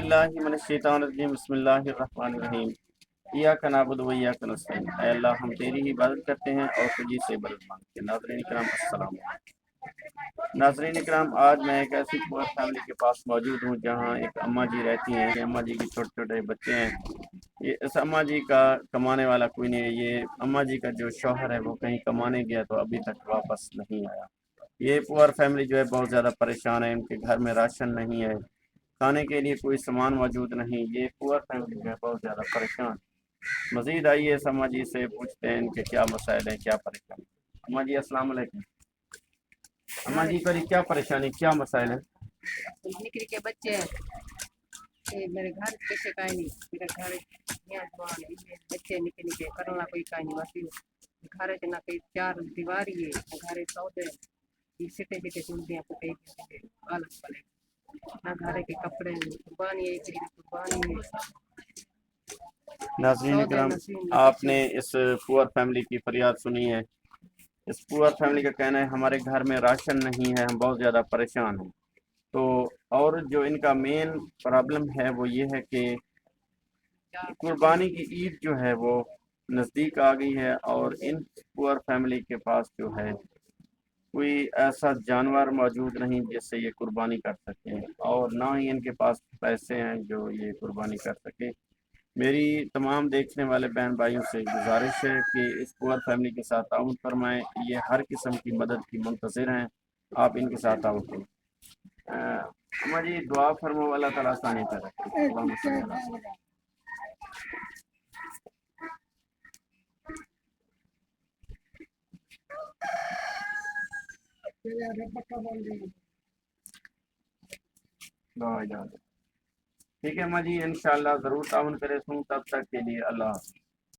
बिल्लाहि मिनश्शैतानिर्रजीम बिस्मिल्लाहिर्रहमानिर्रहीम इय्याक नअबुदु व इय्याक नस्तईन। ऐ अल्लाह हम तेरी ही इबादत करते हैं और तुझी से इबादत मांगते हैं। नाज़रीन इकराम अस्सलाम वालेकुम। नाज़रीन इकराम, आज मैं एक ऐसी पुअर फैमिली के पास मौजूद हूँ जहाँ एक अम्मा जी रहती हैं। अम्मा जी के छोटे छोटे बच्चे हैं। ये इस अम्मा जी का कमाने वाला कोई नहीं है। ये अम्मा जी का जो शौहर है वो कहीं कमाने गया तो अभी तक वापस नहीं आया। ये पुअर फैमिली जो है बहुत ज़्यादा परेशान है। इनके घर में राशन नहीं है, खाने के लिए कोई सामान मौजूद नहीं। ये पुअर फैमिली जो है बहुत ज़्यादा परेशान। मज़ीद आइए अम्मा जी से पूछते हैं इनके क्या मसाइल हैं, क्या परेशानी। अम्मा जी अस्सलाम वालेकुम। अम्मा जी पर क्या परेशानी, क्या मसाइल है? निकली के बच्चे हैं ये मेरे घर कैसे का नहीं मेरा घर यहाँ जवान है ये बच्चे निके निके करना कोई का नहीं बस घर है ना कोई चार दीवार ये घर सौदे ये सिटे सिटे चुनदियाँ पुटे अलग पले ना घर के कपड़े कुर्बानी है एक कुर्बानी है नाज़रीन सौदे इकराम, नसीब आपने इस पुअर फैमिली की फरियाद सुनी है। इस पुअर फैमिली का कहना है हमारे घर में राशन नहीं है, हम बहुत ज़्यादा परेशान हैं। तो और जो इनका मेन प्रॉब्लम है वो ये है कि कुर्बानी की ईद जो है वो नज़दीक आ गई है और इन पुअर फैमिली के पास जो है कोई ऐसा जानवर मौजूद नहीं जिससे ये कुर्बानी कर सकें, और ना ही इनके पास पैसे हैं जो ये कुर्बानी कर सके। मेरी तमाम देखने वाले बहन भाइयों से गुजारिश है कि इस पुअर फैमिली के साथ ताउन फरमाएं। ये हर किस्म की मदद की मुंतज़िर हैं, आप इनके साथ ताउन करें। हमारी दुआ फरमा, अल्लाह ताला आसानी कर रखे। ठीक है अम्मा जी, इंशाल्लाह ज़रूर ताउन करे। तब तक के लिए अल्लाह।